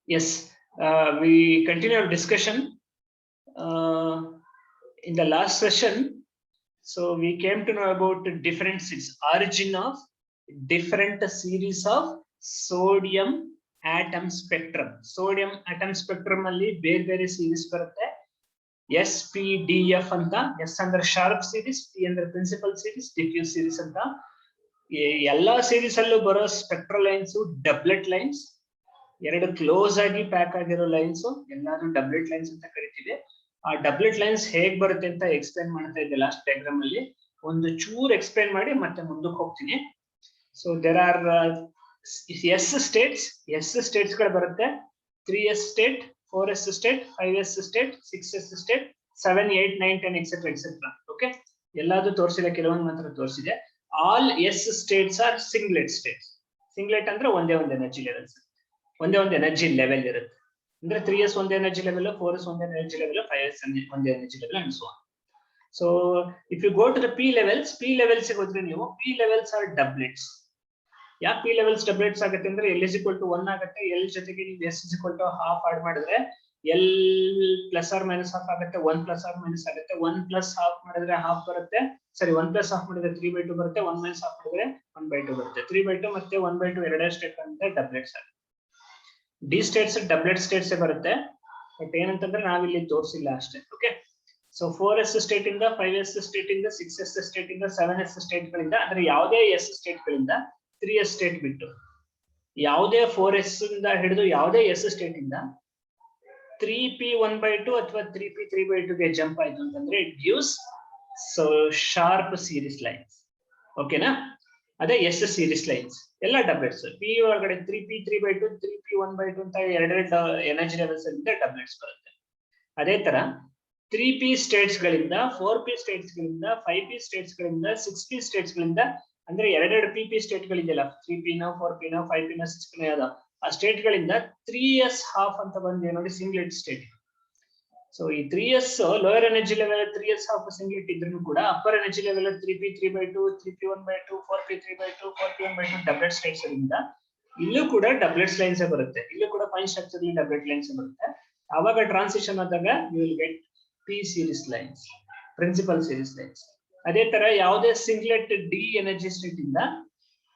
Yes, we continue our discussion in the last session. So we came to know about the different origin of different series of sodium atom spectrum. Sodium atom spectrum alli ಬೇರೆ series ಬರುತ್ತೆ. SPDF ಅಂತ. S ಅಂದ್ರೆ sharp series, P ಅಂದ್ರೆ principal series, diffuse series ಅಂತ. ಎಲ್ಲಾ series ಅಲ್ಲೂ ಬರೋ spectral lines ಡಬ್ಲೆಟ್ lines, ಎರಡು ಕ್ಲೋಸ್ ಆಗಿ ಪ್ಯಾಕ್ ಆಗಿರೋ ಲೈನ್ಸ್ ಎಲ್ಲಾದ್ರೂ ಡಬ್ಲೆಟ್ ಲೈನ್ಸ್ ಅಂತ ಕರಿತೀವಿ. ಆ ಡಬ್ಲೆಟ್ ಲೈನ್ಸ್ ಹೇಗ್ ಬರುತ್ತೆ ಅಂತ ಎಕ್ಸ್ಪ್ಲೈನ್ ಮಾಡ್ತಾ ಇದ್ದೆ ಲಾಸ್ಟ್ ಡಯಾಗ್ರಾಮ್ ಅಲ್ಲಿ. ಒಂದು ಚೂರ್ ಎಕ್ಸ್ಪ್ಲೈನ್ ಮಾಡಿ ಮತ್ತೆ ಮುಂದಕ್ಕೆ ಹೋಗ್ತೀನಿ. So there are S states ಗಳು ಬರುತ್ತೆ. 3s state, 4s state, 5s state, 6s state, 7, 8, 9, 10 etcetera etcetera. Okay, ಎಲ್ಲಾದ್ರೂ ತೋರಿಸಿದೆ, ಕೆಲವೊಂದು ಮಾತ್ರ ತೋರಿಸಿದೆ. All S states are singlet states. Singlet ಅಂದ್ರೆ ಒಂದೇ ಒಂದು ಎನರ್ಜಿ ಲೆವೆಲ್ಸ್, ಒಂದೇ ಒಂದು ಎನರ್ಜಿ ಲೆವೆಲ್ ಇರುತ್ತೆ. ಅಂದ್ರೆ 3s ಒಂದೇ ಎನರ್ಜಿ ಲೆವೆಲ್, 4s ಒಂದೇ ಎನರ್ಜಿ ಲೆವೆಲ್, 5s ಒಂದೇ energy level and so on. So if you go to the P levels ಹೋದ್ರೆ ನೀವು ಪಿ ಲೆವೆಲ್ಸ್ ಆರ್ ಡಬ್ಲೆಟ್ಸ್. ಯಾಕೆ ಪಿ ಲೆವೆಲ್ಸ್ ಡಬ್ಲೆಟ್ಸ್ ಆಗುತ್ತೆ ಅಂದ್ರೆ L = 1 ಆಗುತ್ತೆ. L ಜೊತೆಗೆ ನೀವು S = half ಆಡ್ ಮಾಡಿದ್ರೆ L ± half ಆಗುತ್ತೆ, 1 ± ಆಗುತ್ತೆ. 1 + half ಮಾಡಿದ್ರೆ half ಬರುತ್ತೆ. ಸರಿ, 1 + half ಮಾಡಿದ್ರೆ 3/2 ಬರುತ್ತೆ. 1 - half ಮಾಡಿದ್ರೆ 1/2 ಬರುತ್ತೆ. 3/2 ಮತ್ತೆ 1/2 ಎರಡೇ ಸ್ಟೇಟ್ ಅಂತ ಡಬ್ಲೆಟ್ಸ್ ಆಗುತ್ತೆ. ಡಿ ಸ್ಟೇಟ್ಸ್ ಡಬ್ಲೆಟ್ ಸ್ಟೇಟ್ಸ್ ಬರುತ್ತೆ. ಬಟ್ ಏನಂತಂದ್ರೆ ನಾವಿಲ್ಲಿ ತೋರಿಸಿಲ್ಲ ಅಷ್ಟೇ. ಓಕೆ, ಸೊ 4s ಸ್ಟೇಟ್ ಇಂದ, 5s ಸ್ಟೇಟ್ ಇಂದ, 6s ಸ್ಟೇಟ್ ಇಂದ, 7s ಸ್ಟೇಟ್ ಗಳಿಂದ, ಅಂದ್ರೆ ಯಾವುದೇ s ಸ್ಟೇಟ್ ಗಳಿಂದ 3s ಸ್ಟೇಟ್ ಬಿಟ್ಟು ಯಾವುದೇ 4s ಇಂದ ಹಿಡಿದು ಯಾವುದೇ s ಸ್ಟೇಟ್ ಇಂದ 3p1/2 ಅಥವಾ 3p3/2 ಗೆ ಜಂಪ್ ಆಯ್ತು ಅಂತಂದ್ರೆ it gives so sharp series lines. ಓಕೆನಾ? ಅದೇ ಎಸ್ ಸೀರೀಸ್ ಲೈನ್ಸ್ ಎಲ್ಲ ಡಬ್ಲೆಟ್ಸ್. ಪಿ ಒಳಗಡೆ 3p3/2, 3p1/2 ಅಂತ ಎರಡೆರಡು ಎನರ್ಜಿ ಲೆವೆಲ್ಸ್ ಇಂದ ಡಬ್ಲೆಟ್ಸ್ ಬರುತ್ತೆ. ಅದೇ ತರ 3p ಸ್ಟೇಟ್ಸ್ ಗಳಿಂದ, 4p ಸ್ಟೇಟ್ಸ್ ಗಳಿಂದ, 5p ಸ್ಟೇಟ್ಸ್ ಗಳಿಂದ, 6p ಸ್ಟೇಟ್ಸ್ ಗಳಿಂದ, ಅಂದ್ರೆ ಎರಡೆರಡು pp ಸ್ಟೇಟ್ ಗಳಿದೆಯಲ್ಲ, 3p ನ, 4p ನ, 5p ನ, 6p ನ ಯಾವ್ದು ಆ ಸ್ಟೇಟ್ ಗಳಿಂದ 3s ಹಾಫ್ ಅಂತ ಬಂದಿದೆ ನೋಡಿ, ಸಿಂಗ್ಲೆಟ್ ಸ್ಟೇಟ್. ಸೊ ಈ 3s lower energy level 3s half singlet ಇದ್ರೂ ಕೂಡ upper energy level 3p3/2, 3p1/2, 4p3/2, 4p1/2 doublet states ಇಂದ ಇಲ್ಲೂ ಕೂಡ ಡಬ್ಲೆಟ್ಸ್ ಲೈನ್ಸ್ ಬರುತ್ತೆ. ಇಲ್ಲೂ ಕೂಡ ಫೈನ್ ಸ್ಟ್ರಕ್ಚರ್ ಡಬ್ಲೆಟ್ ಲೈನ್ಸ್ ಬರುತ್ತೆ. ಆವಾಗ ಟ್ರಾನ್ಸಿಷನ್ ಆದಾಗ you will get P series lines, principal series lines. ಅದೇ ತರ ಯಾವುದೇ ಸಿಂಗ್ಲೆಟ್ ಡಿ ಎನರ್ಜಿ ಸ್ಟೇಟ್ ಇಂದ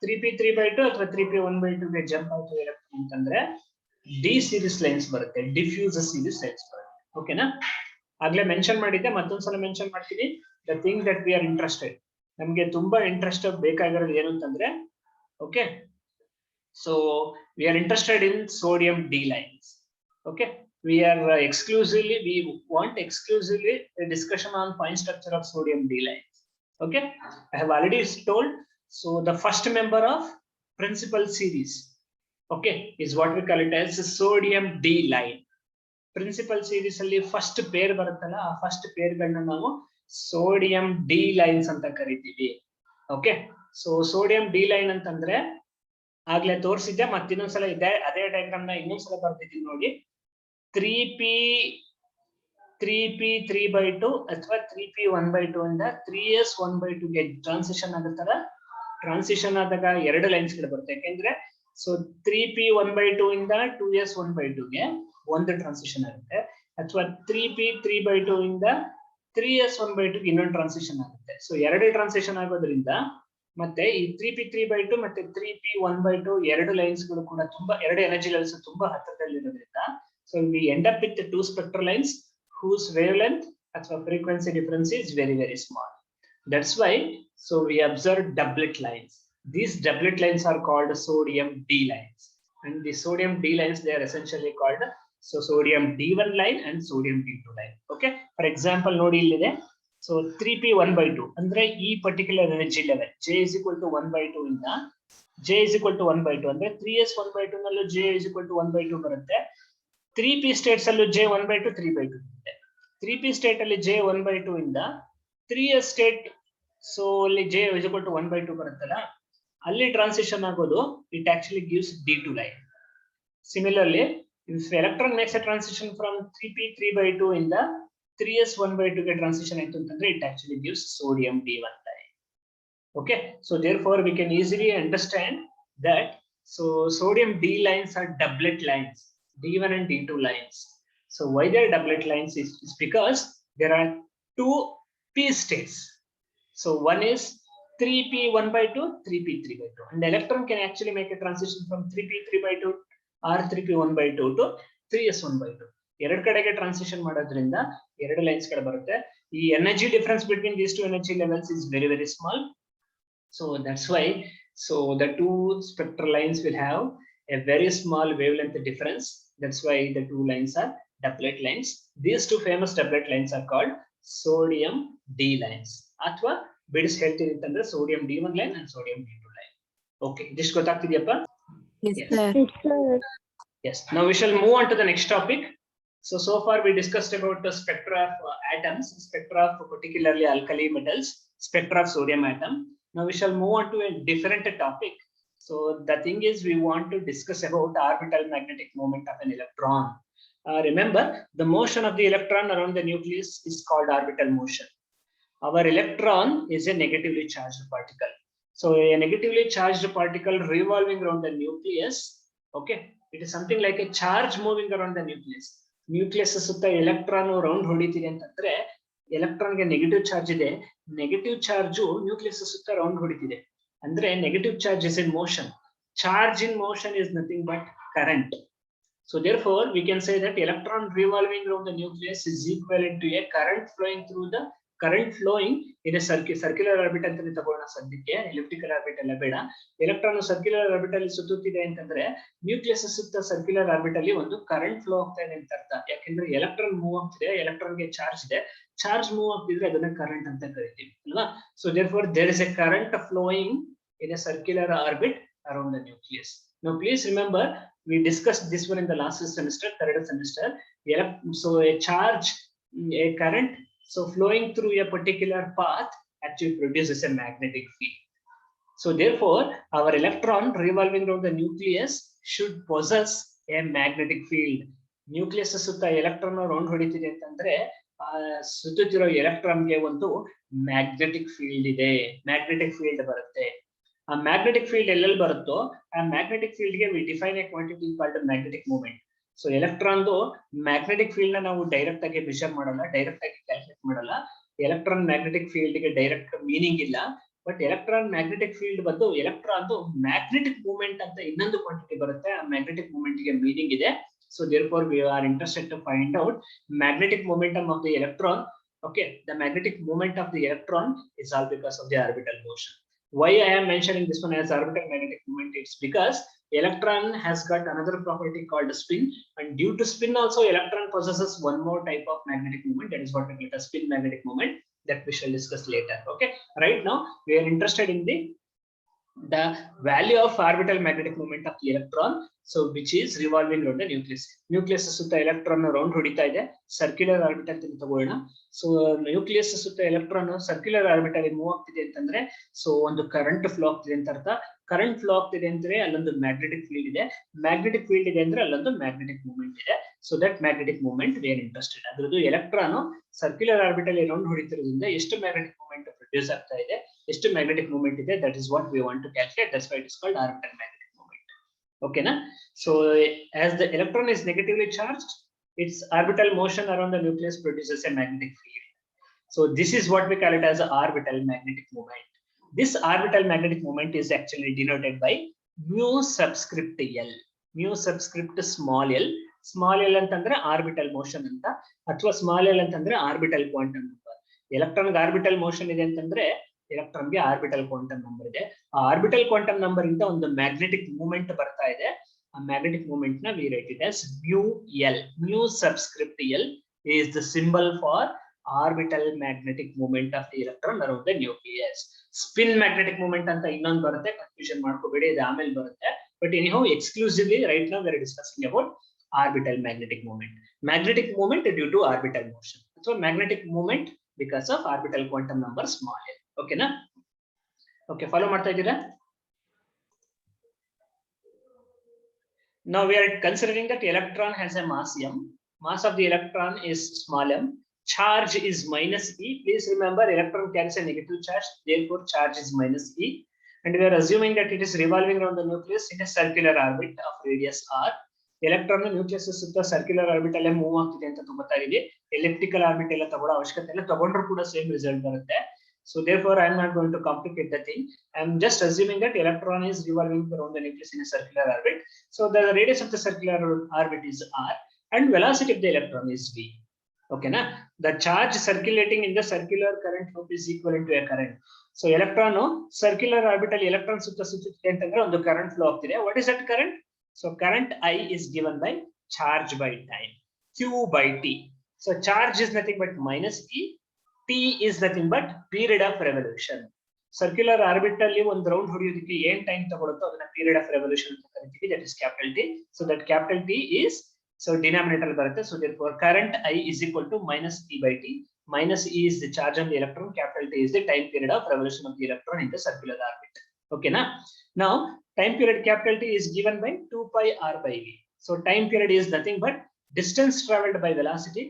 3p3/2 ಅಥವಾ 3p1/2 ಗೆ ಜಂಪ್ ಆಯ್ತು ಎಲೆಕ್ಟ್ರಾನ್ ಅಂತಂದ್ರೆ ಡಿ ಸೀರೀಸ್ ಲೈನ್ಸ್ ಬರುತ್ತೆ, ಡಿಫ್ಯೂಸ್ ಸೀರೀಸ್ ಲೈನ್ಸ್ ಬರುತ್ತೆ. ಓಕೆನಾ? ಆಗ್ಲೇ ಮೆನ್ಷನ್ ಮಾಡಿದ್ದೆ, ಮತ್ತೊಂದ್ಸಲ ಮೆನ್ಷನ್ ಮಾಡ್ತೀನಿ. The thing that we are interested, ನಮ್ಗೆ ತುಂಬಾ ಇಂಟ್ರೆಸ್ಟ್ ಬೇಕಾಗಿರೋದು ಏನು ಅಂತಂದ್ರೆ, okay, so we are interested in sodium D lines. Okay, we want exclusively a discussion on fine structure of sodium D lines. Okay, I have already told. So the first member of principal series, okay, is what we call it as sodium D line. Principal series ಅಲ್ಲಿ first pair ಬರುತ್ತಲ್ಲ, ಆ first pair ಗಳನ್ನ ನಾವು sodium D lines ಅಂತ ಕರಿತೀವಿ. Okay, so sodium D line ಅಂತಂದ್ರೆ ಆಗ್ಲೇ ತೋರಿಸಿದ್ದೆ, ಮತ್ತಿನ್ನೊಂದ್ಸಲ ಇದೆ ಅದೇ ಡಯಾಗ್ರಾಮ್ ನ ಇನ್ನೊಂದ್ಸಲ ಬರ್ತಿದ್ದೀನಿ ನೋಡಿ. 3p3/2 ಅಥವಾ 3p1/2 ಇಂದ 3s 1/2 ಗೆ ಟ್ರಾನ್ಸಿಷನ್ ಆಗುತ್ತಲ್ಲ. ಟ್ರಾನ್ಸಿಷನ್ ಆದಾಗ ಎರಡು ಲೈನ್ಸ್ ಗಳು ಬರುತ್ತೆ. ಯಾಕೆಂದ್ರೆ ಸೊ 3p1/2 ಇಂದ 2s 1/2 ಗೆ ಒಂದು ಟ್ರಾನ್ಸಿಷನ್ ಆಗುತ್ತೆ, ಅಥವಾ 3p3/2 ಇಂದ 3s 1/2 ಗೆ ಇನ್ನೊಂದು ಟ್ರಾನ್ಸಿಷನ್ ಆಗುತ್ತೆ. ಸೊ ಎರಡು ಟ್ರಾನ್ಸಿಷನ್ ಆಗೋದ್ರಿಂದ ಮತ್ತೆ ಈ 3p3/2 ಮತ್ತೆ 3p1/2 ಎರಡು ಲೈನ್ಸ್ ಗಳು ಕೂಡ ತುಂಬಾ, ಎರಡು ಎನರ್ಜಿ ಲೆವೆಲ್ಸ್ ತುಂಬಾ ಹತ್ತಿರದಲ್ಲಿರೋದ್ರಿಂದ so we end up with the two spectral lines whose wavelength ಅಥವಾ frequency difference is very very small. That's why so we observe doublet lines. These doublet lines are called sodium D lines, and the sodium D lines they are essentially called so sodium D1 line and sodium D2 line. Okay, for example ನೋಡಿ ಇಲ್ಲಿದೆ. So 3p1/2 ಅಂದ್ರೆ ಈ particular energy level J is equal to 1/2 ಇಂದ J is equal to 1/2 ಅಂದ್ರೆ 3s 1/2 ನಲ್ಲೂ J is equal to 1/2 ಬರುತ್ತೆ. 3p States ಅಲ್ಲೂ J 1/2 3/2 ಇರುತ್ತೆ. 3p ಸ್ಟೇಟ್ ಅಲ್ಲಿ J 1/2 ಇಂದ 3s ಸ್ಟೇಟ್ ಸೊ ಅಲ್ಲಿ J is equal to 1/2 ಬರುತ್ತಲ್ಲ, ಅಲ್ಲಿ ಟ್ರಾನ್ಸಿಷನ್ ಆಗೋದು it actually gives D2 line. Similarly if electron makes a transition from 3p3/2 ಇಂದ 3s 1/2 ಗೆ ಟ್ರಾನ್ಸಿಷನ್ ಆಯ್ತು ಅಂತಂದ್ರೆ it actually gives sodium D1 line. Okay, so therefore we can easily understand that so sodium D lines are doublet lines. D1 and D2 lines. So why they are doublet lines is because there are two p states. So one is 3p1/2, 3p3/2, and the electron can actually make a transition from 3p3/2 or 3p1/2 to 3s1/2. ಎರಡು ಕಡೆಗೆ transition ಮಾಡೋದ್ರಿಂದ ಎರಡು lines ಗಳು ಬರುತ್ತೆ. ಈ energy difference between these two energy levels is very very small. So that's why, so the two spectral lines will have a very small wavelength difference. That's why the two lines are doublet lines. These two famous doublet lines are called sodium D lines. Athwa bidis ಹೇಳ್ತೀನಿ ಅಂತಂದ್ರೆ sodium D1 line and sodium D2 line. Okay, this ಗೊತ್ತಾಗ್ತಿದೆಯಪ್ಪ? Yes, sir. Yes. Now we shall move on to the next topic. So far we discussed about the spectra of atoms, spectra of particularly alkali metals, spectra of sodium atom. Now we shall move on to a different topic. So the thing is, we want to discuss about orbital magnetic moment of an electron. Remember, the motion of the electron around the nucleus is called orbital motion. Our electron is a negatively charged particle. So a negatively charged particle revolving around the nucleus, okay, it is something like a charge moving around the nucleus. Nucleus ಸುತ್ತ electron round ಹೊಡಿತೀರಿ ಅಂತಂದ್ರೆ ಎಲೆಕ್ಟ್ರಾನ್ಗೆ negative charge ಇದೆ, negative charge nucleus ಸುತ್ತ round ಹೊಡಿತಿದೆ ಅಂದ್ರೆ negative charge is in motion. Charge in motion is nothing but current. So therefore we can say that electron revolving around the nucleus is equivalent to a current flowing through the in a circular orbit ಅಂತ ತಗೋಣ ಸದ್ಯಕ್ಕೆ. Elliptical orbit ಎಲ್ಲ ಬೇಡ. Electron circular orbit ಅಲ್ಲಿ ಸುತ್ತುತ್ತಿದೆ ಅಂತಂದ್ರೆ nucleus ಸುತ್ತ circular orbit ಅಲ್ಲಿ ಒಂದು ಕರೆಂಟ್ ಫ್ಲೋ ಆಗ್ತಾ ಇದೆ ಅಂತ ಅರ್ಥ. ಯಾಕೆಂದ್ರೆ ಎಲೆಕ್ಟ್ರಾನ್ ಮೂವ್ ಆಗ್ತಿದೆ, ಎಲೆಕ್ಟ್ರಾನ್ಗೆ ಚಾರ್ಜ್ ಇದೆ, ಚಾರ್ಜ್ ಮೂವ್ ಆಗ್ತಿದ್ರೆ ಅದನ್ನ ಕರೆಂಟ್ ಅಂತ ಕರಿತೀವಿ ಅಲ್ವಾ. So therefore there is a current flowing in a circular orbit around the nucleus. Now please remember, we discussed this one in the last semester, third semester. So a charge, a current, so flowing through a particular path actually produces a magnetic field. So therefore our electron revolving around the nucleus should possess a magnetic field. Nucleus ಸುತ್ತ electron round ಹೊಡಿತಿದೆ ಅಂತಂದ್ರೆ ಸುತ್ತುತ್ತಿರೋ electron ಗೆ ಒಂದು magnetic field ಇದೆ, magnetic field ಬರುತ್ತೆ. ಆ magnetic field ಎಲ್ಲೆಲ್ಲಿ ಬರುತ್ತೋ ಆ ಮ್ಯಾಗ್ನೆಟಿಕ್ ಫೀಲ್ಡ್ ಗೆ we define a quantity called magnetic moment. So ಎಲೆಕ್ಟ್ರಾನ್ದು ಮ್ಯಾಗ್ನೆಟಿಕ್ ಫೀಲ್ಡ್ ನ ನಾವು ಡೈರೆಕ್ಟ್ ಆಗಿ ಮೆಷರ್ ಮಾಡಲ್ಲ, ಡೈರೆಕ್ಟ್ ಆಗಿ ಕ್ಯಾಲ್ಕುಲೇಟ್ ಮಾಡಲ್ಲ. ಎಲೆಕ್ಟ್ರಾನ್ ಮ್ಯಾಗ್ನೆಟಿಕ್ ಫೀಲ್ಡ್ ಗೆ ಡೈರೆಕ್ಟ್ ಮೀನಿಂಗ್ ಇಲ್ಲ. ಬಟ್ ಎಲೆಕ್ಟ್ರಾನ್ ಮ್ಯಾಗ್ನೆಟಿಕ್ ಫೀಲ್ಡ್ ಬಂದು ಎಲೆಕ್ಟ್ರಾನ್ದು ಮ್ಯಾಗ್ನೆಟಿಕ್ ಮೂಮೆಂಟ್ ಅಂತ ಇನ್ನೊಂದು ಕ್ವಾಂಟಿಟಿ ಬರುತ್ತೆ, ಆ ಮ್ಯಾಗ್ನೆಟಿಕ್ ಮೂಮೆಂಟ್ ಗೆ ಮೀನಿಂಗ್ ಇದೆ. So therefore we are interested to find out magnetic momentum of the electron. Okay, the magnetic moment of the electron is all because of the orbital motion. Why I am mentioning this one as orbital magnetic moment? It's because electron has got another property called spin, and due to spin also electron possesses one more type of magnetic moment, that is what we call as spin magnetic moment, that we shall discuss later. Okay, right now we are interested in the value of orbital magnetic moment of the electron, so which is revolving around the nucleus. Nucleus ಸುತ್ತ electron round ಹೊಡಿತಾ ಇದೆ, circular orbit ಅಂತ ತಗೊಳ್ಳೋಣ. So nucleus ಸುತ್ತ electron circular orbit ಅಲ್ಲಿ move ಆಗ್ತಿದೆ ಅಂತಂದ್ರೆ so ಒಂದು ಕರೆಂಟ್ ಫ್ಲೋ ಆಗ್ತಿದೆ ಅಂತ ಅರ್ಥ. ಕರೆಂಟ್ ಫ್ಲೋ ಆಗ್ತಿದೆ ಅಂದ್ರೆ ಅಲ್ಲೊಂದು ಮ್ಯಾಗ್ನೆಟಿಕ್ ಫೀಲ್ಡ್ ಇದೆ, ಮ್ಯಾಗ್ನೆಟಿಕ್ ಫೀಲ್ಡ್ ಇದೆ ಅಂದ್ರೆ ಅಲ್ಲೊಂದು ಮ್ಯಾಗ್ನೆಟಿಕ್ ಮೂವ್ಮೆಂಟ್ ಇದೆ. So that magnetic movement we are interested. ಅದ್ರದ್ದು ಎಲೆಕ್ಟ್ರಾನ್ ಸರ್ಕ್ಯುಲರ್ ಆರ್ಬಿಟ್ ಅಲ್ಲಿ ರೌಂಡ್ ಹೊಡಿತಿರೋದ್ರಿಂದ ಎಷ್ಟು ಮ್ಯಾಗ್ನೆಟಿಕ್ ಮೂವ್ಮೆಂಟ್ ಪ್ರೊಡ್ಯೂಸ್ ಆಗ್ತಾ ಇದೆ, ಎಷ್ಟು ಮ್ಯಾಗ್ನೆಟಿಕ್ ಮೂವ್ಮೆಂಟ್ ಇದೆ, that is what we want to calculate. That's why it is called orbital magnetic movement. Okay na? So as the electron is negatively charged, its orbital motion around the nucleus produces a magnetic field. So this is what we call it as a orbital magnetic moment. This orbital magnetic moment is actually denoted by mu subscript L. Mu subscript small l. Small l ಅಂತಂದ್ರೆ orbital motion ಅಂತ, ಅಥವಾ small L ಅಂತಂದ್ರೆ orbital quantum number. Electron orbital motion ಇದೆ ಅಂತಂದ್ರೆ ಎಲೆಕ್ಟ್ರಾನ್ಗೆ orbital quantum number ಇದೆ. ಆ orbital quantum number ಇಂದ ಒಂದು ಮ್ಯಾಗ್ನೆಟಿಕ್ ಮೂವ್ಮೆಂಟ್ ಬರ್ತಾ ಇದೆ. ಆ ಮ್ಯಾಗ್ನೆಟಿಕ್ ಮೂವ್ಮೆಂಟ್ ನ we write it as mu L. Mu subscript L is the symbol for orbital magnetic moment of the electron around the nucleus. Spin magnetic moment ಅಂತ ಇನ್ನೊಂದು ಬರುತ್ತೆ, confusion ಮಾಡ್ಕೋಬೇಡಿ, ಇದು ಆಮೇಲೆ ಬರುತ್ತೆ. But anyhow, exclusively right now we are discussing about orbital magnetic moment. Magnetic moment due to orbital motion. So magnetic moment because of orbital quantum number small l. Okay na? Okay, follow ಮಾಡ್ತಾ ಇದ್ದೀರಾ? Now we are considering that electron has a mass m. Mass of the electron is small m. Charge is minus e. Please remember, electron carries a negative charge, therefore charge is minus e. And we are assuming that it is revolving around the nucleus in a circular orbit of radius r. Electron nucleus ಸುತ್ತ circular orbital move ಆಗ್ತಿದೆ ಅಂತ ತಗೋತಾ ಇದೀವಿ. Elliptical orbit ಎಲ್ಲ ತಗೊಳ್ಳೋ ಅವಶ್ಯಕತೆ ಇಲ್ಲ, ತಗೊಂಡ್ರು ಕೂಡ ಸೇಮ್ ರಿಸಲ್ಟ್ ಬರುತ್ತೆ. So therefore I am not going to complicate the thing. I am just assuming that electron is revolving around the nucleus in a circular orbit. So the radius of the circular orbit is r and velocity of the electron is v. Okay na? The charge circulating in the circular current loop is equivalent to a current. So electron circular orbital electron sutta suttutiದೆ ಅಂತಂದ್ರೆ ಒಂದು current flow ಆಗ್ತಿದೆ. What is that current? So current I is given by charge by time, q by t. So charge is nothing but minus e, t is nothing but period of revolution. Circular orbit ಅಲ್ಲಿ ಒಂದು round ಹೊಡೆಯೋದಕ್ಕೆ ಏನ್ time ತಗೊಳುತ್ತೋ ಅದನ್ನ period of revolution ಅಂತ ಕರಿತೀವಿ, that is capital T. So that capital T is so denominator ಬರುತ್ತೆ. So therefore current I is equal to minus e by t. Minus e is the charge on the electron, capital T is the time period of revolution of the electron in the circular orbit. Okay na? Now time period capital T is given by 2 pi r by v. So time period is nothing but distance traveled by velocity.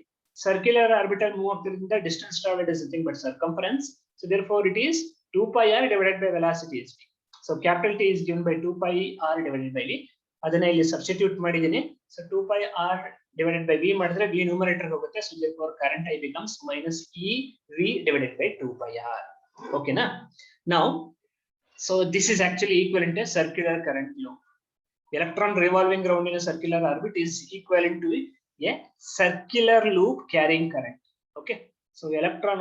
Circular orbital move ಆಗ್ತಿರೋದ್ರಿಂದ distance traveled is nothing but circumference. So therefore it is 2 pi r divided by velocity is v. So capital T is given by 2 pi r divided by v. ಅದನ್ನ ಇಲ್ಲಿ substitute ಮಾಡಿದ್ದೀನಿ. So 2 pi r divided by v ಮಾಡಿದ್ರೆ v numerator ಹೋಗುತ್ತೆ. So therefore current I becomes minus e v divided by 2 pi r. Okay na? Now so this is actually equivalent to circular current loop. Electron revolving around in a circular orbit is equivalent to a circular loop carrying current. Okay, so electron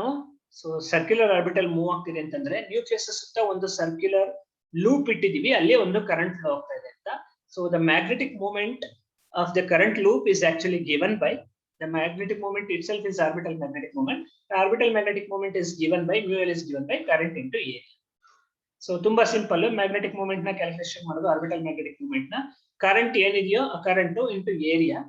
so circular orbital move ಆಗ್ತಿದೆ ಅಂತಂದ್ರೆ nucleus ಸುತ್ತ ಒಂದು circular loop ಇಟ್ಟಿದೀವಿ, ಅಲ್ಲಿ ಒಂದು current flow ಆಗ್ತಾ ಇದೆ ಅಂತ. So the magnetic moment of the current loop is actually given by the magnetic moment itself is orbital magnetic moment. The orbital magnetic moment is given by mu L is given by current into area. So ತುಂಬಾ simple, magnetic moment ನ calculation ಮಾಡೋದು orbital magnetic moment ನ current ಏನಿದೆಯೋ ಆ current into area.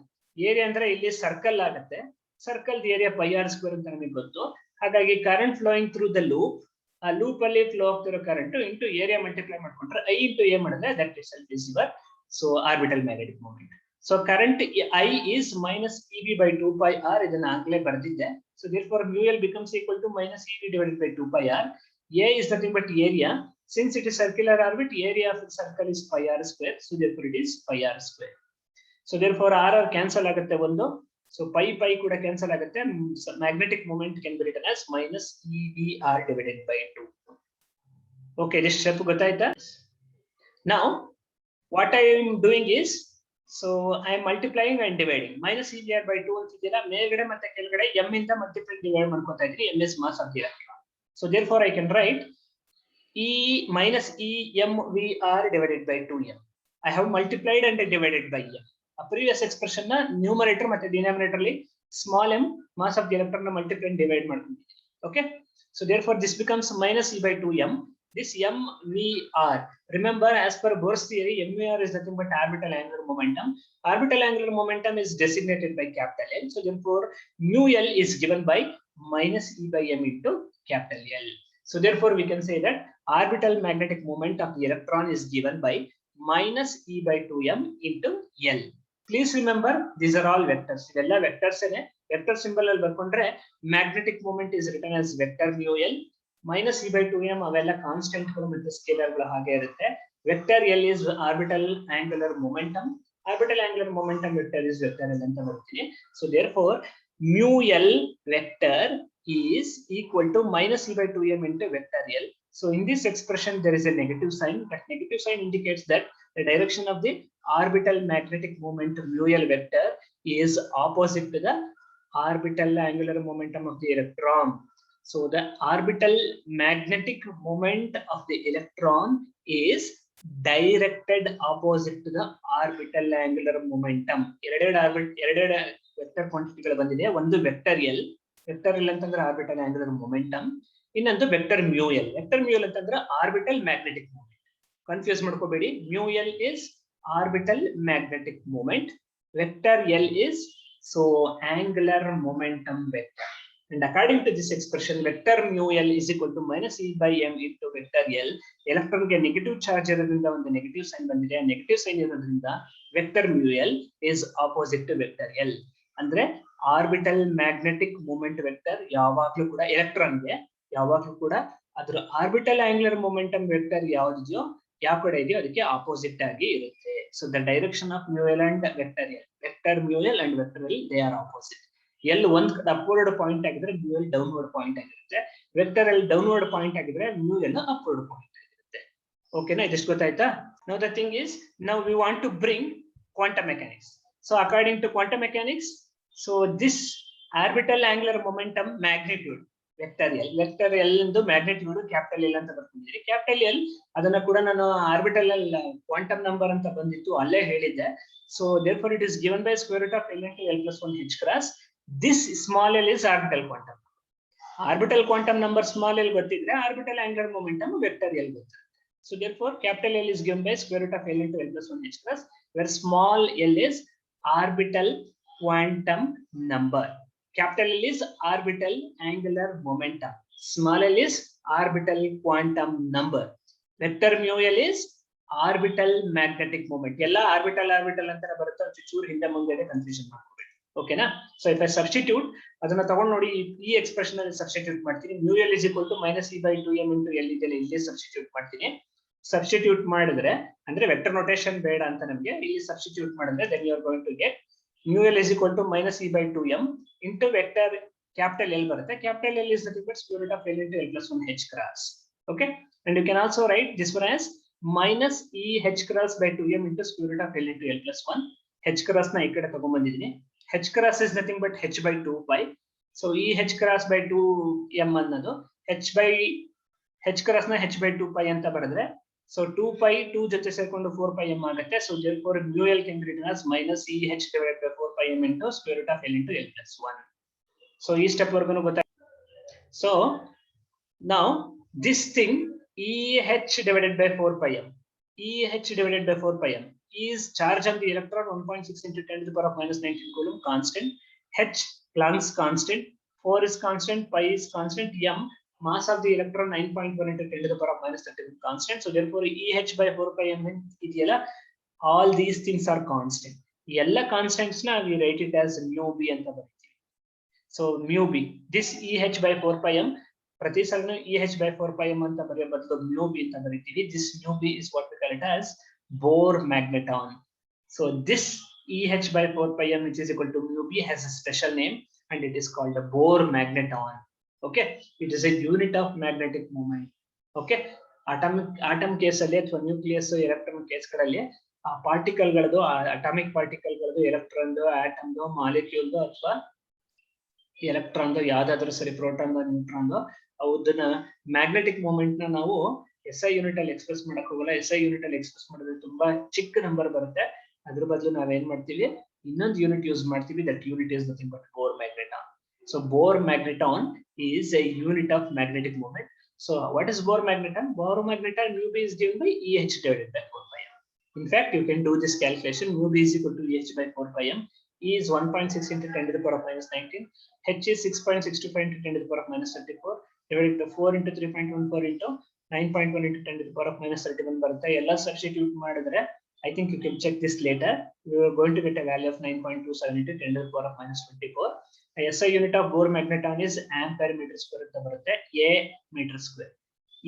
Area ಅಂದ್ರೆ ಇಲ್ಲಿ circle ಆಗುತ್ತೆ, circle area pi r square ಅಂತ ನಮಗೆ ಗೊತ್ತು. ಹಾಗಾಗಿ current flowing through the loop, ಆ ಲೂಪ್ ಅಲ್ಲಿ ಫ್ಲೋ ಆಗ್ತಿರೋ ಕರೆಂಟ್ ಇಂಟು ಏರಿಯಾ ಮಲ್ಟಿಪ್ಲೈ ಮಾಡ್ಕೊಂಡ್ರೆ ಐ ಇಂಟು ಎ ಮಾಡಿದ್ರೆ that itself is your so orbital magnetic moment. So current I is minus E B by 2 pi r, ಇದನ್ನ ಆಗ್ಲೇ ಬರ್ದಿದ್ದೆ. So therefore mu L becomes equal to minus e v divided by 2 pi r. A is nothing but area. Since it is circular orbit, area of the circle is pi r square. So therefore it is pi r square. So therefore r cancel ಆಗುತ್ತೆ ಒಂದು. So pi ಕೂಡ cancel ಆಗುತ್ತೆ. Magnetic moment can be written as minus e v r divided by 2. Okay, this step ಗೊತ್ತಾಯ್ತಾ? Now what I am doing is, so I am multiplying and dividing. Minus e v r by 2 ಅಂತಿದ್ದೀರಾ, ಮೇಲ್ಗಡೆ ಮತ್ತೆ ಕೆಳಗಡೆ m ಇಂದ multiply divide ಮಾಡ್ಕೊತಾ ಇದ್ರಿ, m is mass of the electron. So therefore I can write E minus E m v r divided by 2m. I have multiplied and divided by m. A previous expression na numerator ಮತ್ತೆ denominator ಅಲ್ಲಿ small m mass of the electron na multiply and divide ಮಾಡ್ಕೊಂಡಿದ್ದೀನಿ. Okay, so therefore this becomes minus e by 2m. This m v r, remember as per Bohr's theory, m v r is nothing but orbital angular momentum. Orbital angular momentum is designated by capital L. So therefore mu L is given by minus e by m into capital L. So therefore we can say that orbital magnetic moment of the electron is given by minus e by 2m into L. Please remember these are all vectors. ಇದೆಲ್ಲ vectors ಏನೆ. Vector symbol ಅಲ್ಲಿ ಬರ್ಕೊಂಡ್ರೆ magnetic moment is written as vector mu L. minus e by 2m ಅವೆಲ್ಲ constant ಗಳು ಮತ್ತೆ scalar ಗಳು ಹಾಗೆ ಇರುತ್ತೆ. Vector L is orbital angular momentum. Orbital angular momentum vector is vector L ಅಂತ ಬರ್ತೀನಿ. So therefore mu L vector is equal to minus e by 2m into vector L. So in this expression there is a negative sign. That negative sign indicates that the direction of the orbital magnetic moment mu L vector is opposite to the orbital angular momentum of the electron. So the orbital magnetic moment of the electron is directed opposite to the orbital angular momentum. ಎರಡು vector ಕ್ವಾಂಟಿಟಿಗಳು ಬಂದಿದೆ. ಒಂದು vector L, vector L ಅಂತಂದ್ರೆ orbital angular momentum, ಇನ್ನೊಂದು vector mu L. Vector mu L ಅಂತಂದ್ರೆ orbital magnetic moment. Confuse ಮಾಡ್ಕೋಬೇಡಿ. mu L is orbital magnetic moment, vector L is so angular momentum vector. And according to this expression, vector mu L is equal to minus e by m into vector L. Electron ಗೆ negative charge ಇರೋದ್ರಿಂದ ಒಂದು negative sign ಬಂದಿದೆ. Negative sign ಇರೋದ್ರಿಂದ vector mu L is opposite to vector L. ಅಂದ್ರೆ orbital magnetic moment vector ಯಾವಾಗ್ಲೂ ಕೂಡ ಎಲೆಕ್ಟ್ರಾನ್ಗೆ ಯಾವಾಗ್ಲೂ ಕೂಡ ಅದರ ಆರ್ಬಿಟಲ್ ಆಂಗುಲರ್ ಮೊಮೆಂಟಮ್ ವೆಕ್ಟರ್ ಯಾವ್ದಿದೆಯೋ ಯಾವ ಕಡೆ ಇದೆಯೋ ಅದಕ್ಕೆ ಆಪೋಸಿಟ್ ಆಗಿ ಇರುತ್ತೆ. So the direction of mu l and vector mu l and vector l they are opposite. L ಒಂದ್ ಕಡೆ ಅಪ್ವರ್ಡ್ ಪಾಯಿಂಟ್ ಆಗಿದ್ರೆ mu l ಡೌನ್ವರ್ಡ್ ಪಾಯಿಂಟ್ ಆಗಿರುತ್ತೆ. ವೆಕ್ಟರ್ l ಡೌನ್ವರ್ಡ್ ಪಾಯಿಂಟ್ ಆಗಿದ್ರೆ mu l ಅಪ್ವರ್ಡ್ ಪಾಯಿಂಟ್ ಆಗಿರುತ್ತೆ. ಓಕೆನಾ, ಇದಷ್ಟು ಗೊತ್ತಾಯ್ತಾ? Now the thing is, now we want to bring quantum mechanics. So according to quantum mechanics, so this orbital angular momentum magnitude vector L ಎಂದು magnitude capital L ಅಂತ ಬರ್ತಿದ್ದೀನಿ. Capital L ಅದನ್ನ ಕೂಡ ನಾನು orbital quantum number ಅಂತ ಬಂದಿತ್ತು, ಅಲ್ಲೇ ಹೇಳಿದ್ದೆ. So therefore it is given by square root of l into l plus 1 h cross. This small l is orbital quantum. Orbital quantum number small l ಗೊತ್ತಿದ್ರೆ orbital angular momentum vector l ಗೊತ್ತಿರುತ್ತೆ. So therefore capital L is given by square root of l into l plus 1 h cross, where small l is orbital quantum number. Capital L is orbital angular momentum. Small l is orbital quantum number. Vector mu l is orbital magnetic moment. Ella orbital ಅಂತ ಬರುತ್ತೆ, ಚೂರು ಹಿಂದೆ ಮುಂದೆ confusion ಮಾಡ್ಕೋಬೇಡಿ. ಓಕೆನಾ? So if I substitute ಅದನ್ನ ತಗೊಂಡು ನೋಡಿ, ಈ ಎಕ್ಸ್ಪ್ರೆಷನ್ ಅಲ್ಲಿ ಸಬ್ಸ್ಟಿಟ್ಯೂಟ್ ಮಾಡ್ತೀನಿ. mu l is equal to -e/2m into l ಇದೆಲ್ಲ ಇಲ್ಲಿ ಸಬ್ಸ್ಟಿಟ್ಯೂಟ್ ಮಾಡ್ತೀನಿ. ಸಬ್ಸ್ಟಿಟ್ಯೂಟ್ ಮಾಡಿದ್ರೆ ಅಂದ್ರೆ ವೆಕ್ಟರ್ ನೊಟೇಷನ್ ಬೇಡ ಅಂತ ನಮಗೆ, ಇಲ್ಲಿ ಸಬ್ಸ್ಟಿಟ್ಯೂಟ್ ಮಾಡಿದ್ರೆ then you are going to get mu l is equal to -e/2m into vector capital L ಬರುತ್ತೆ. capital L is nothing but square root of l into l plus 1 h cross. Okay, and you can also write this one as minus e h cross by 2m into square root of l into l plus 1. h cross ನ ಈ ಕಡೆ ತಗೊಂಡ್ ಬಂದಿದ್ದೀನಿ. h cross is nothing but h by 2 pi. So e h cross by 2m ಅನ್ನೋದು h cross ನ h by 2 pi ಅಂತ ಬರೆದ್ರೆ, so 2 pi 2 ಜೊತೆ ಸೇರ್ಕೊಂಡು 4 pi m ಆಗುತ್ತೆ. So therefore mu l can be written as minus e h divided by 4 pi m into square root of l into l plus 1. So ಈ step ವರ್ಗನು ಗೊತ್ತಾಯ್ತು. So now this thing e h divided by 4 pi m, e h divided by 4 pi m is charge on the electron 1.6 into 10 to the power of -19 coulomb constant. H Planck's constant, 4 is constant, pi is constant, m mass of the electron 9.1 into 10 to the power of -31 constant. So therefore eh by 4 pi m idiyala, all these things are constant. Ella constants na we write it as mu b anta barತೀವಿ. So mu b, this eh by 4 pi m ಪ್ರತಿ ಸಲನು eh by 4 pi m ಅಂತ ಬರೆಯೋ ಬದಲು mu b ಅಂತ ಬರೀತೀವಿ. This mu b is what we call it as Bohr magneton. So this eh by 4 pi m which is equal to mu b has a special name and it is called a Bohr magneton. Okay, it is a unit of magnetic moment. Okay, atom case ಅಲ್ಲಿ ಅಥವಾ nucleus electron case ಗಳಲ್ಲಿ ಆ particle ಗಳದು, atomic particle ಗಳದು, electron atom molecule ಅಥವಾ electron ಯಾವ್ದಾದ್ರು ಸರಿ, proton neutron, ಅವದನ್ನ ಮ್ಯಾಗ್ನೆಟಿಕ್ ಮೂಮೆಂಟ್ ನ ನಾವು SI ಯೂನಿಟ್ ಅಲ್ಲಿ ಎಕ್ಸ್ಪ್ರೆಸ್ ಮಾಡಕ್ ಹೋಗಲ್ಲ. SI ಯೂನಿಟ್ ಅಲ್ಲಿ ಎಕ್ಸ್ಪ್ರೆಸ್ ಮಾಡಿದ್ರೆ ತುಂಬಾ ಚಿಕ್ಕ ನಂಬರ್ ಬರುತ್ತೆ. ಅದ್ರ ಬದಲು ನಾವೇನ್ ಮಾಡ್ತೀವಿ, ಇನ್ನೊಂದು ಯೂನಿಟ್ ಯೂಸ್ ಮಾಡ್ತೀವಿ. That unit is nothing but Bohr magneton. So Bohr magneton is a unit of magnetic moment. So what is Bohr magneton? Bohr magneton mu b is given by eh divided by 4 pi m. In fact, you can do this calculation. Mu b is equal to eh by 4 pi m. E is 1.6 into 10 to the power of -19. H is 6.625 into 10 to the power of -34. Divided by 4 into 3.14 into 9.1 into 10 to the power of -31 ಬರುತ್ತೆ. ಎಲ್ಲ substitute ಮಾಡಿದ್ರೆ, I think you can check this later, we are going to get a value of 9.27 into 10 to the power of -24. SI unit of Bohr magneton is ampere meter square ಅಂತ ಬರುತ್ತೆ. A meter square.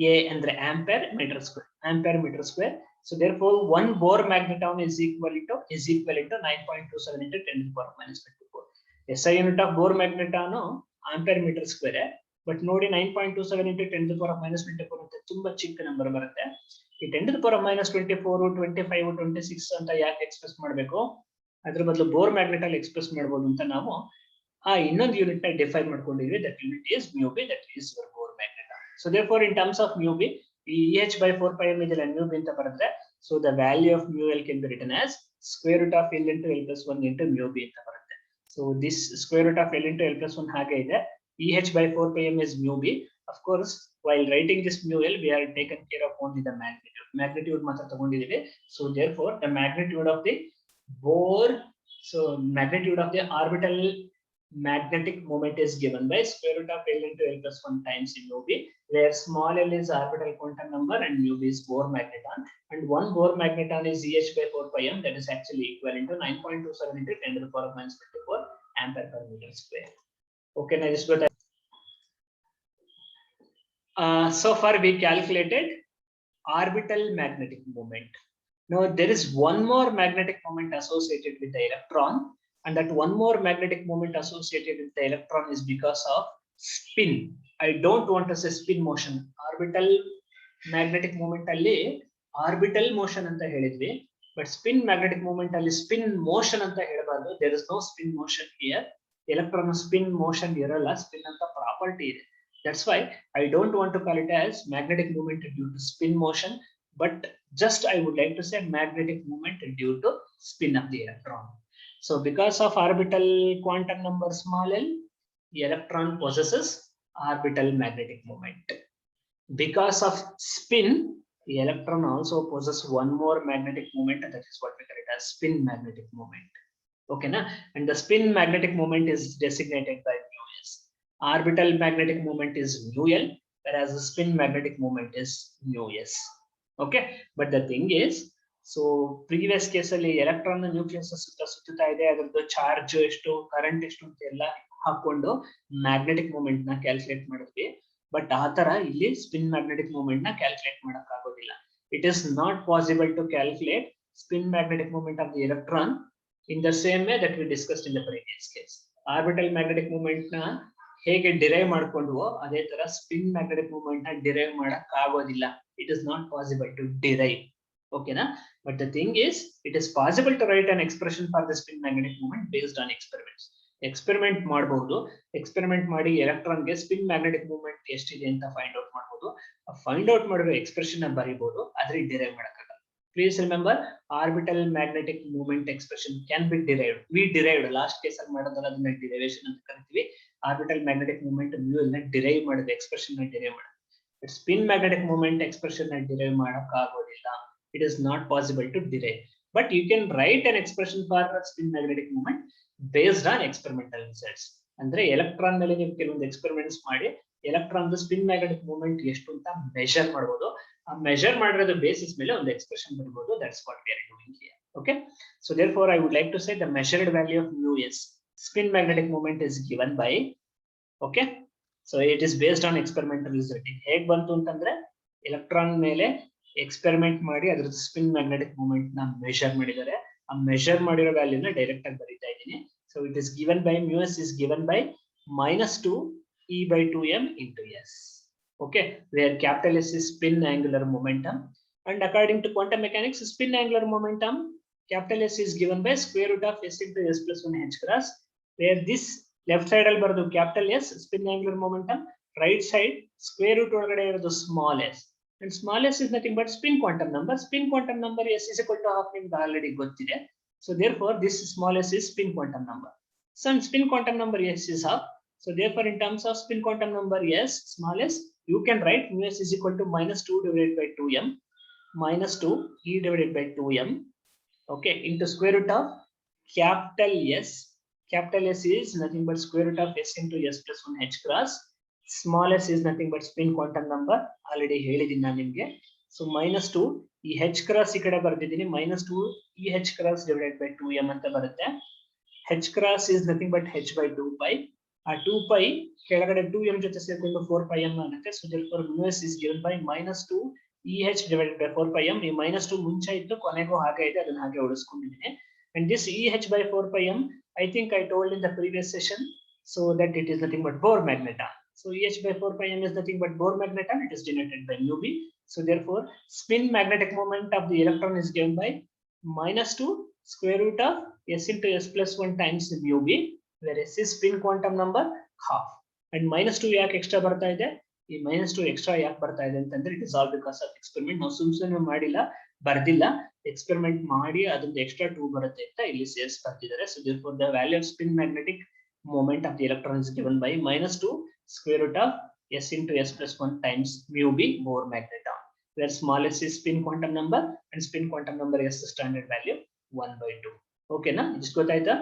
A ಅಂದ್ರೆ ampere meter square. Ampere meter square. So therefore one Bohr magneton is equal to 9.27 into 10 to the power of -24. SI unit of Bohr magneton ampere meter square. But ನೋಡಿ 9.27 into 10 to the power of -24 ಅಂತ ತುಂಬಾ ಚಿಕ್ಕ number ಬರುತ್ತೆ. ಈ 10 to the power of -24, 25, 26 ಅಂತ ಯಾಕೆ express ಮಾಡಬೇಕು? ಅದ್ರ ಬದಲು Bohr magneton ಎಕ್ಸ್ಪ್ರೆಸ್ ಮಾಡಬಹುದು ಅಂತ ನಾವು ಆ ಇನ್ನೊಂದು ಯೂನಿಟ್ ನ ಡಿಫೈನ್ ಮಾಡ್ಕೊಂಡಿದ್ವಿ. That unit is mu b, that is Bohr magneton. So therefore in terms of mu b, eh by 4 pi m ಇದೆಲ್ಲ mu b ಅಂತ ಬರೆದ್ರೆ, so the value of mu l can be written as square root of l into l plus 1 into mu b ಅಂತ ಬರುತ್ತೆ. So this square root of l into l plus 1 ಹಾಗೆ ಇದೆ. Eh by 4 pi m is mu b. Of course, while writing this mu l, we are taken care of only the magnitude. Magnitude ಮಾತ್ರ ತಗೊಂಡಿದ್ದೀವಿ. So therefore the magnitude of the Bohr, so magnitude of the orbital magnetic moment is given by square root of l into l plus 1 times mu b, where small l is orbital quantum number and mu b is Bohr magneton, and one Bohr magneton is eh by 4 pi m, that is actually equivalent to 9.27 into 10 to the power of -24 ampere per meter square. Okay, now just go that. So far we calculated orbital magnetic moment. Now there is one more magnetic moment associated with the electron, and that one more magnetic moment associated with the electron is because of spin. I don't want to say spin motion. Orbital magnetic moment alli orbital motion anta helidvi, but spin magnetic moment alli spin motion anta helabadu. There is no spin motion here. Electron spin motion iralla, spin anta property ide. That's why I don't want to call it as magnetic moment due to spin motion, but just I would like to say magnetic moment due to spin of the electron. So because of orbital quantum number small l, the electron possesses orbital magnetic moment. Because of spin, the electron also possesses one more magnetic moment, and that is what we call it as spin magnetic moment. Okay, na? And the spin magnetic moment is designated by mu s. Orbital magnetic moment is mu l, whereas the spin magnetic moment is mu s. Okay, but the thing is, so previous case ಅಲ್ಲಿ electron nucleus ಸುತ್ತಾ ಇದೆ, ಅದರದ್ದು charge ಎಷ್ಟು, current ಎಷ್ಟು ಅಂತ ಎಲ್ಲ ಹಾಕೊಂಡು magnetic moment ನ ಕ್ಯಾಲ್ಕುಲೇಟ್ ಮಾಡಿದ್ವಿ. ಬಟ್ ಆ ತರ ಇಲ್ಲಿ ಸ್ಪಿನ್ ಮ್ಯಾಗ್ನೆಟಿಕ್ ಮೂಮೆಂಟ್ ನ ಕ್ಯಾಲ್ಕುಲೇಟ್ ಮಾಡಕ್ ಆಗೋದಿಲ್ಲ. It is not possible to calculate spin magnetic moment of the electron in the same way that we discussed in the previous case. Orbital magnetic moment na ಹೇಗೆ derive ಮಾಡ್ಕೊಂಡ್ವೋ ಅದೇ ತರ spin magnetic movement ನ derive ಮಾಡಕ್ ಆಗೋದಿಲ್ಲ. It is not possible to derive. ಓಕೆನಾ? But the thing is, it is possible to write an expression for the spin magnetic movement based on experiments. Experiment ಮಾಡಬಹುದು, experiment ಮಾಡಿ ಎಲೆಕ್ಟ್ರಾನ್ಗೆ spin magnetic movement ಎಷ್ಟಿದೆ ಅಂತ find out ಮಾಡಬಹುದು. Find out ಮಾಡಿರೋ expression ಬರೀಬಹುದು, ಆದ್ರೆ ಡಿರೈವ್ ಮಾಡಕ್ಕಾಗಲ್ಲ. Please remember, orbital magnetic moment expression can be derived. We derived last case ಅಲ್ಲಿ ಮಾಡೋದಲ್ಲ, ಅದನ್ನ derivation ಅಂತ ಕರಿತೀವಿ. Orbital magnetic moment mu ಅನ್ನ derive ಮಾಡಿದ expression ನ derive ಮಾಡಿದ. But spin magnetic moment expression ನ derive ಮಾಡಕ ಆಗೋದಿಲ್ಲ. It is not possible to derive. But you can write an expression for spin magnetic moment based on experimental results. ಅಂದ್ರೆ electron ಮೇಲೆ ನೀವು ಕೆಲವೊಂದು ಎಕ್ಸ್ಪೆರಿಮೆಂಟ್ಸ್ ಮಾಡಿ ಎಲೆಕ್ಟ್ರಾನ್ ಸ್ಪಿನ್ ಮ್ಯಾಗ್ನೆಟಿಕ್ ಮೂವ್ಮೆಂಟ್ ಎಷ್ಟು ಅಂತ ಮೆಜರ್ ಮಾಡಬಹುದು. ಆ ಮೆಜರ್ ಮಾಡಿರೋದು ಬೇಸಿಸ್ ಮೇಲೆ ಒಂದು ಎಕ್ಸ್ಪ್ರೆಷನ್ ಬರಬಹುದು. That's what we are doing here. Okay, so therefore I would like to say the measured value of mu s spin magnetic moment is given by, okay, so it is based on experimental result. ಹೇಗೆ ಬಂತು ಅಂತಂದ್ರೆ electron ಮೇಲೆ experiment ಮಾಡಿ ಅದರ spin magnetic movement ನ measure ಮಾಡಿದ್ದಾರೆ. ಆ measure ಮಾಡಿರೋ ವ್ಯಾಲ್ಯೂನ ಡೈರೆಕ್ಟ್ ಆಗಿ ಬರೀತಾ ಇದ್ದೀನಿ. So it is given by mu s is given by -2 e by 2m into s. Okay, where capital S is spin angular momentum, and according to quantum mechanics, spin angular momentum capital S is given by square root of s into s plus 1 h cross, where this left side al baradu capital S spin angular momentum, right side square root ಒಳಗಡೆ ಇರೋದು small s, and small s is nothing but spin quantum number. Spin quantum number s is equal to half, ನಿಮಗೆ already ಗೊತ್ತಿದೆ. So therefore this small s is spin quantum number. So spin quantum number s is half. So therefore in terms of spin quantum number s, small s, you can write mu s is equal to -2 divided by 2m, -2 e divided by 2m, okay, into square root of capital S. Capital S is nothing but square root of s into s plus 1 h cross. Small s is nothing but spin quantum number, already ಹೇಳಿದ್ದೀನಿ ನಾನು ನಿಮಗೆ. So -2 ಈ h cross ಈ ಕಡೆ ಬರ್ತಿದ್ದೀನಿ, -2 e h cross divided by 2m ಅಂತ ಬರುತ್ತೆ. h cross is nothing but h by 2 pi. ಆ 2 pi ಕೆಳಗಡೆ 2m ಜೊತೆ ಸೇರಿಕೊಂಡು 4 pi m ಆಗುತ್ತೆ. So therefore mu s is given by -2 eh divided by 4 pi m. ಈ -2 ಮುಂಚೆ ಇತ್ತು, ಕೊನೆಗೂ ಹಾಗೆ ಇದೆ, ಅದನ್ನ ಹಾಗೆ ಉಳಿಸ್ಕೊಂಡಿದ್ದೀನಿ. And this eh by 4 pi m, I think I told in the previous session, so that it is nothing but Bohr magneton. So eh by 4 pi m is nothing but Bohr magneton. It is denoted by mu b. So therefore spin magnetic moment of the electron is given by -2 square root of s into s plus 1 times mu b, where s is spin quantum number half. And -2 ಯಾಕೆ extra ಬರ್ತಾ ಇದೆ? ಈ -2 extra ಯಾಕೆ ಬರ್ತಾ ಇದೆ ಅಂತಂದ್ರೆ it is all because of experiment. ನಾವು ಸುಮ್ಮನೆ ಮಾಡಿಲ್ಲ, ಬರ್ದಿಲ್ಲ, ಎಕ್ಸ್ಪೆರಿಮೆಂಟ್ ಮಾಡಿ ಅದೊಂದು ಎಕ್ಸ್ಟ್ರಾ 2 ಬರುತ್ತೆ ಅಂತ ಇಲ್ಲಿ ಸೇರ್ಸ್ ಬರ್ತಿದ್ದಾರೆ. So therefore the value of spin magnetic moment of the electron is given by -2 square root of s into s plus 1 times mu b, Bohr magneton, where small s is spin quantum number and spin quantum number s standard value 1/2. Okay na? Isto ಗೊತ್ತಾಯ್ತಾ?